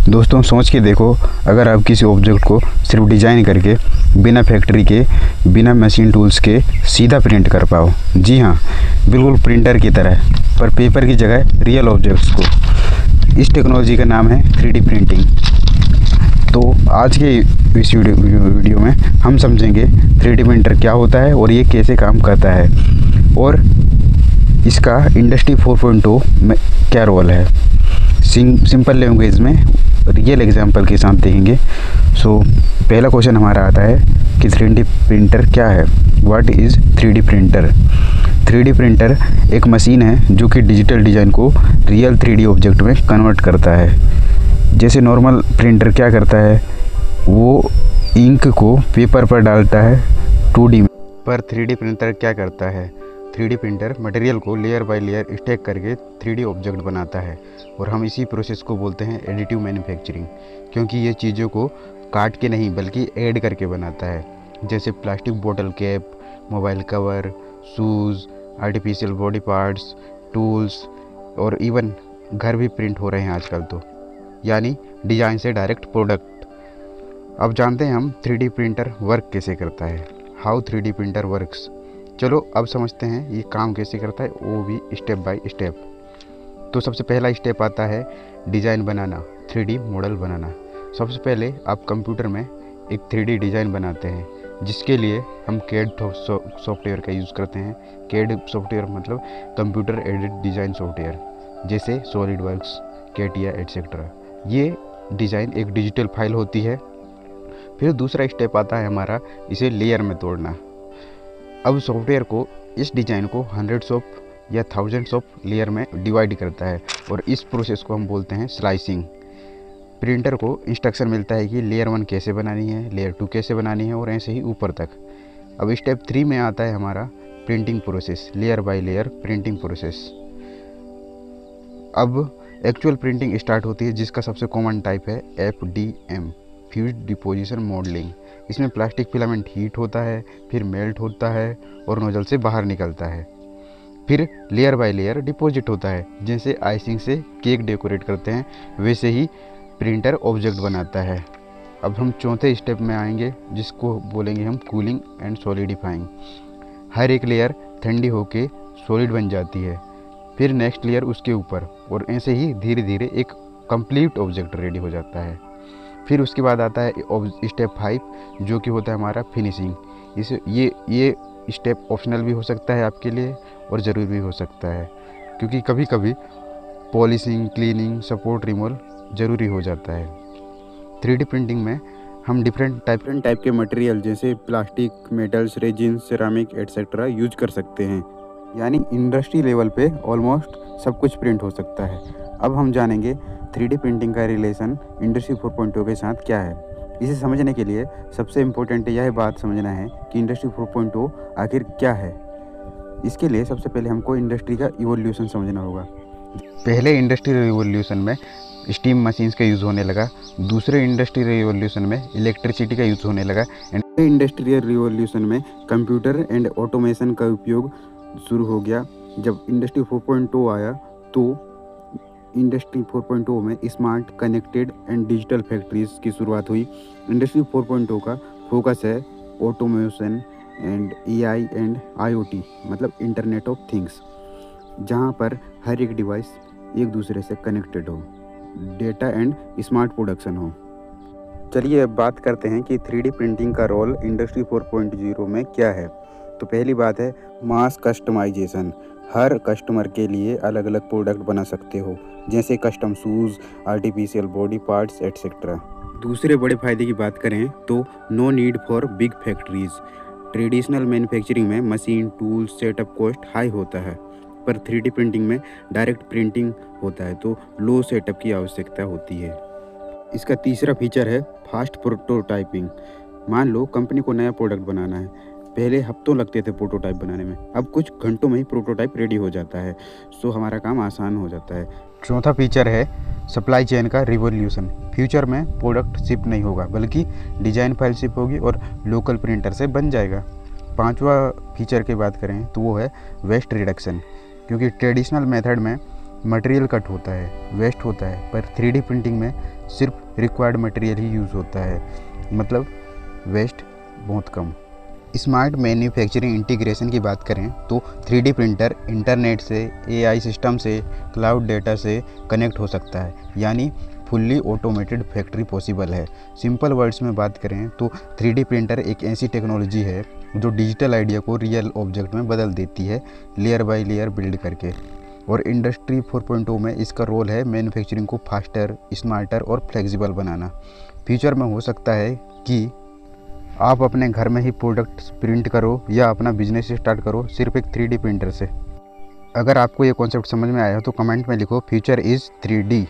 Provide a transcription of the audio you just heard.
दोस्तों सोच के देखो, अगर आप किसी ऑब्जेक्ट को सिर्फ डिजाइन करके बिना फैक्ट्री के, बिना मशीन टूल्स के सीधा प्रिंट कर पाओ। जी हाँ, बिल्कुल प्रिंटर की तरह, पर पेपर की जगह रियल ऑब्जेक्ट्स को। इस टेक्नोलॉजी का नाम है 3D प्रिंटिंग। तो आज के इस वीडियो में हम समझेंगे 3D प्रिंटर क्या होता है और ये कैसे काम करता है, और इसका इंडस्ट्री 4.0 में क्या रोल है। सिंपल लैंग्वेज में रियल एग्जांपल के साथ देखेंगे। पहला क्वेश्चन हमारा आता है कि 3D प्रिंटर क्या है। What is 3D printer? 3D printer एक मशीन है जो कि डिजिटल डिज़ाइन को रियल 3D ऑब्जेक्ट में कन्वर्ट करता है। जैसे नॉर्मल प्रिंटर क्या करता है, वो इंक को पेपर पर डालता है 2D में, पर 3D प्रिंटर क्या करता है, 3D प्रिंटर मटेरियल को लेयर बाय लेयर स्टैक करके 3D ऑब्जेक्ट बनाता है। और हम इसी प्रोसेस को बोलते हैं एडिटिव मैन्युफैक्चरिंग, क्योंकि ये चीज़ों को काट के नहीं बल्कि ऐड करके बनाता है। जैसे प्लास्टिक बोतल cap, mobile cover, shoes, artificial body parts, tools, और इवन घर भी प्रिंट हो रहे हैं आजकल तो, यानी डिज़ाइन से डायरेक्ट प्रोडक्ट। अब जानते हैं हम 3D प्रिंटर वर्क कैसे करता है, हाउ 3D प्रिंटर वर्क्स। चलो अब समझते हैं ये काम कैसे करता है, वो भी स्टेप बाय स्टेप। तो सबसे पहला स्टेप आता है डिज़ाइन बनाना, 3D मॉडल बनाना। सबसे पहले आप कंप्यूटर में एक 3D डिज़ाइन बनाते हैं, जिसके लिए हम कैड सॉफ्टवेयर का यूज़ करते हैं। कैड सॉफ्टवेयर मतलब कंप्यूटर एडेड डिज़ाइन सॉफ्टवेयर, जैसे सॉलिडवर्क्स, कैटिया एटसेट्रा। ये डिज़ाइन एक डिजिटल फाइल होती है। फिर दूसरा स्टेप आता है हमारा इसे लेयर में तोड़ना। अब सॉफ्टवेयर को इस डिज़ाइन को हंड्रेड्स ऑफ या थाउजेंड्स ऑफ लेयर में डिवाइड करता है, और इस प्रोसेस को हम बोलते हैं स्लाइसिंग। प्रिंटर को इंस्ट्रक्शन मिलता है कि लेयर 1 कैसे बनानी है, लेयर 2 कैसे बनानी है, और ऐसे ही ऊपर तक। अब स्टेप 3 में आता है हमारा printing process, layer by layer printing process. अब एक्चुअल प्रिंटिंग स्टार्ट होती है, जिसका सबसे कॉमन टाइप है FDM, फ्यूज्ड डिपोजिशन मॉडलिंग। इसमें प्लास्टिक फिलामेंट हीट होता है, फिर मेल्ट होता है और नोजल से बाहर निकलता है। फिर लेयर बाय लेयर डिपॉजिट होता है। जैसे आइसिंग से केक डेकोरेट करते हैं, वैसे ही प्रिंटर ऑब्जेक्ट बनाता है। अब हम चौथे स्टेप में आएंगे, जिसको बोलेंगे हम कूलिंग एंड सॉलिडिफाइंग। हर एक लेयर ठंडी होके सॉलिड बन जाती है, फिर नेक्स्ट लेयर उसके ऊपर, और ऐसे ही धीरे धीरे एक कंप्लीट ऑब्जेक्ट रेडी हो जाता है। फिर उसके बाद आता है स्टेप 5, जो कि होता है हमारा फिनिशिंग। ये स्टेप ऑप्शनल भी हो सकता है आपके लिए और ज़रूरी भी हो सकता है, क्योंकि कभी कभी पॉलिशिंग, क्लीनिंग, सपोर्ट रिमूवल ज़रूरी हो जाता है। 3D प्रिंटिंग में हम डिफरेंट टाइप के मटेरियल जैसे plastic, metals, resin, ceramic etcetera use कर सकते हैं, यानी इंडस्ट्री लेवल पे ऑलमोस्ट सब कुछ प्रिंट हो सकता है। अब हम जानेंगे 3D प्रिंटिंग का रिलेशन इंडस्ट्री 4.0 के साथ क्या है। इसे समझने के लिए सबसे इम्पोर्टेंट यह बात समझना है कि इंडस्ट्री 4.0 आखिर क्या है। इसके लिए सबसे पहले हमको इंडस्ट्री का इवोल्यूशन समझना होगा। पहले इंडस्ट्रियल रिवॉल्यूशन में स्टीम मशीन्स का यूज़ होने लगा। दूसरे इंडस्ट्रियल रिवॉल्यूशन में इलेक्ट्रिसिटी का यूज़ होने लगा। एंड इंडस्ट्रियल रिवॉल्यूशन में कंप्यूटर एंड ऑटोमेशन का उपयोग शुरू हो गया। जब इंडस्ट्री 4.0 आया तो इंडस्ट्री 4.0 में smart, connected and digital factories की शुरुआत हुई। इंडस्ट्री 4.0 का फोकस है automation and AI and IoT, मतलब इंटरनेट ऑफ थिंग्स, जहां पर हर एक डिवाइस एक दूसरे से कनेक्टेड हो, डेटा एंड स्मार्ट प्रोडक्शन हो। चलिए अब बात करते हैं कि 3D प्रिंटिंग का रोल इंडस्ट्री 4.0 में क्या है। तो पहली बात है मास कस्टमाइजेशन। हर कस्टमर के लिए अलग अलग प्रोडक्ट बना सकते हो, जैसे custom shoes, artificial body parts etcetera. दूसरे बड़े फायदे की बात करें तो no need for big factories. Traditional manufacturing में machine, tools, setup cost high होता है, पर 3D प्रिंटिंग में डायरेक्ट प्रिंटिंग होता है तो लो सेटअप की आवश्यकता होती है। इसका तीसरा फीचर है फास्ट प्रोटोटाइपिंग। मान लो कंपनी को नया प्रोडक्ट बनाना है, पहले हफ्तों लगते थे प्रोटोटाइप बनाने में, अब कुछ घंटों में ही प्रोटोटाइप रेडी हो जाता है, सो हमारा काम आसान हो जाता है। चौथा फीचर है सप्लाई चेन का रिवॉल्यूशन। फ्यूचर में प्रोडक्ट शिप नहीं होगा, बल्कि डिज़ाइन फाइल शिप होगी और लोकल प्रिंटर से बन जाएगा। पांचवा फीचर की बात करें तो वो है वेस्ट रिडक्शन। क्योंकि ट्रेडिशनल मेथड में मटेरियल कट होता है, वेस्ट होता है, पर 3D प्रिंटिंग में सिर्फ रिक्वायर्ड मटेरियल ही यूज़ होता है, मतलब वेस्ट बहुत कम। स्मार्ट मैन्युफैक्चरिंग इंटीग्रेशन की बात करें तो 3D प्रिंटर इंटरनेट से, AI सिस्टम से, क्लाउड डेटा से कनेक्ट हो सकता है, यानी फुल्ली ऑटोमेटेड फैक्ट्री पॉसिबल है। सिंपल वर्ड्स में बात करें तो 3D प्रिंटर एक ऐसी टेक्नोलॉजी है जो डिजिटल आइडिया को रियल ऑब्जेक्ट में बदल देती है, लेयर बाय लेयर बिल्ड करके। और इंडस्ट्री 4.0 में इसका रोल है मैन्युफैक्चरिंग को फास्टर, स्मार्टर और फ्लेक्सिबल बनाना। फ्यूचर में हो सकता है कि आप अपने घर में ही प्रोडक्ट्स प्रिंट करो या अपना बिजनेस स्टार्ट करो सिर्फ एक 3D प्रिंटर से। अगर आपको ये कॉन्सेप्ट समझ में आया हो तो कमेंट में लिखो फ्यूचर इज़ 3D।